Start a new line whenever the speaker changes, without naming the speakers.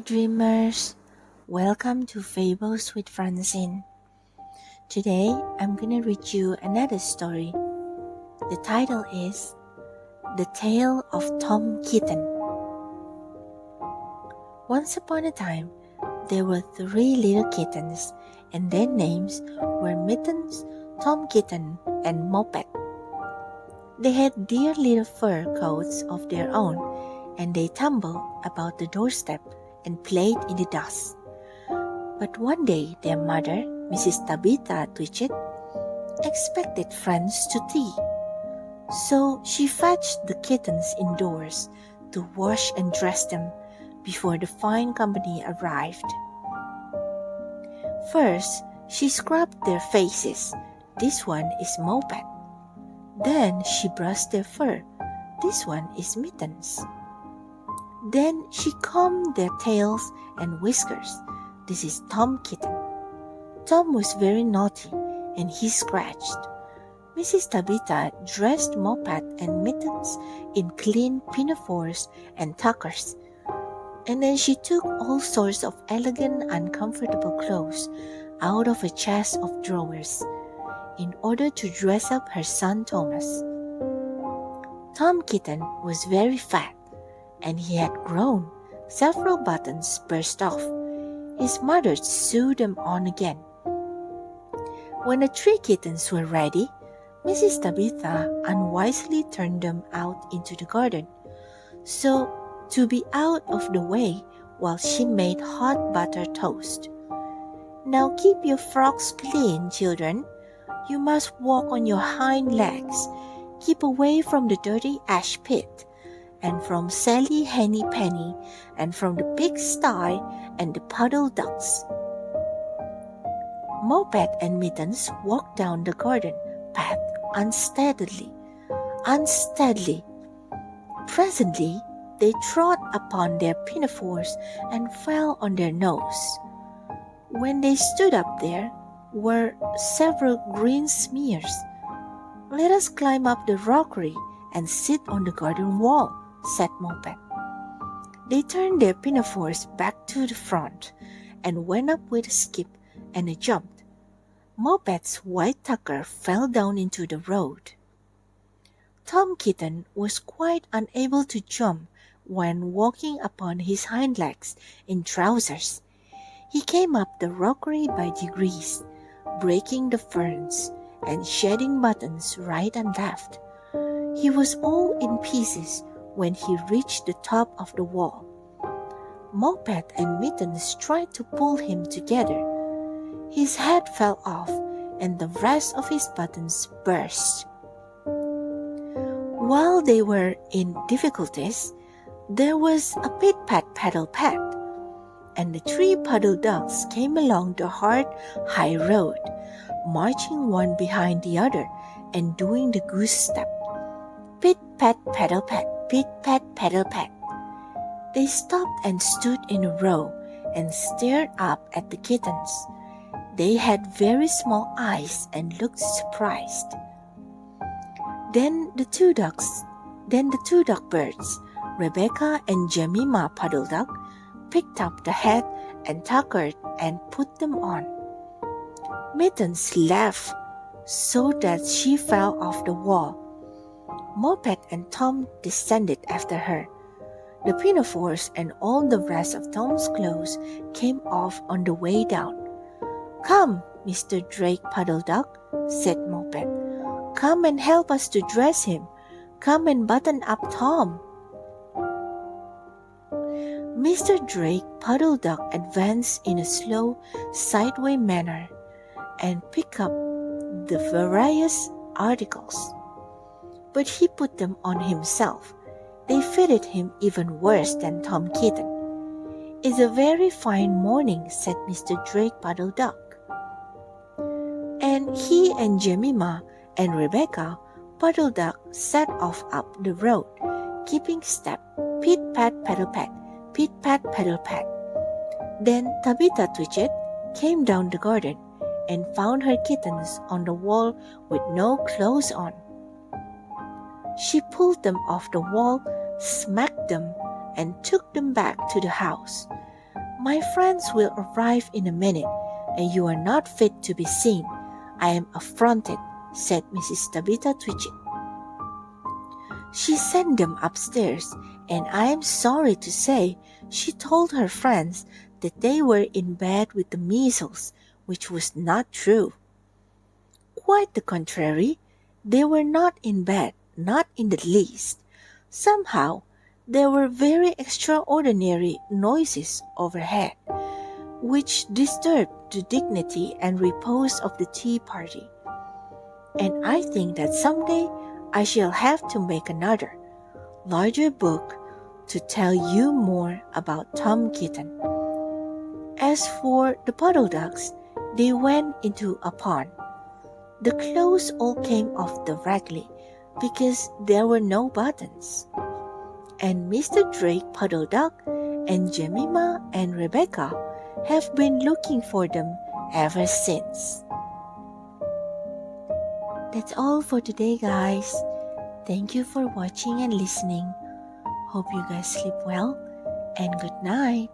dreamers, welcome to Fables with Francine. Today I'm gonna read you another story. The title is The Tale of Tom Kitten. Once upon a time, there were 3 little kittens, and their names were Mittens, Tom Kitten, and Mopet. They had dear little fur coats of their own, and they tumbled about the doorstep and played in the dust. But one day their mother, Mrs. Tabitha Twitchit, expected friends to tea. So she fetched the kittens indoors to wash and dress them before the fine company arrived. First, she scrubbed their faces. This one is Mopet. Then she brushed their fur. This one is Mittens. Then she combed their tails and whiskers. This is Tom Kitten. Tom was very naughty, and he scratched. Mrs. Tabitha dressed Mopet and Mittens in clean pinafores and tuckers, and then she took all sorts of elegant, uncomfortable clothes out of a chest of drawers in order to dress up her son Thomas. Tom Kitten was very fat, and he had grown. Several buttons burst off. His mother sewed them on again. When the 3 kittens were ready, Mrs. Tabitha unwisely turned them out into the garden, so to be out of the way while she made hot butter toast. "Now keep your frocks clean, children. You must walk on your hind legs. Keep away from the dirty ash pit, and from Sally Henny Penny, and from the pigsty and the puddle ducks." Mopet and Mittens walked down the garden path unsteadily. Presently, they trod upon their pinafores and fell on their nose. When they stood up, there were several green smears. "Let us climb up the rockery and sit on the garden wall," said Mopet. They turned their pinafores back to the front and went up with a skip and a jump. Mopet's white tucker fell down into the road. Tom Kitten was quite unable to jump when walking upon his hind legs in trousers. He came up the rockery by degrees, breaking the ferns and shedding buttons right and left. He was all in pieces when he reached the top of the wall. Mopet and Mittens tried to pull him together. His head fell off, and the rest of his buttons burst. While they were in difficulties, there was a pit-pat-paddle-pat, and the 3 puddle ducks came along the hard, high road, marching one behind the other and doing the goose step. Pit-pat-paddle-pat, pit-pat-paddle-pat. They stopped and stood in a row and stared up at the kittens. They had very small eyes and looked surprised. Then the two duck birds, Rebecca and Jemima Puddle Duck, picked up the hat and tuckered and put them on. Mittens laughed so that she fell off the wall. Mopet and Tom descended after her. The pinafores and all the rest of Tom's clothes came off on the way down. "Come, Mr. Drake Puddle Duck," said Mopet. "Come and help us to dress him. Come and button up Tom." Mr. Drake Puddle Duck advanced in a slow, sideway manner and picked up the various articles. But he put them on himself. They fitted him even worse than Tom Kitten. "It's a very fine morning," said Mr. Drake Puddle Duck. And he and Jemima and Rebecca Puddle Duck set off up the road, keeping step, pit-pat-paddle-pat, pit-pat-paddle-pat. Then Tabitha Twitchit came down the garden and found her kittens on the wall with no clothes on. She pulled them off the wall, smacked them, and took them back to the house. My friends will arrive in a minute, and you are not fit to be seen. I am affronted, said Mrs. Tabitha Twitchit. She sent them upstairs, and I am sorry to say she told her friends that they were in bed with the measles, which was not true. Quite the contrary, they were not in bed, not in the least. Somehow, there were very extraordinary noises overhead, which disturbed the dignity and repose of the tea party. And I think that someday I shall have to make another, larger book to tell you more about Tom Kitten. As for the puddle ducks, they went into a pond. The clothes all came off directly because there were no buttons. And Mr. Drake Puddle Duck and Jemima and Rebecca have been looking for them ever since. That's all for today, guys. Thank you for watching and listening. Hope you guys sleep well, and good night.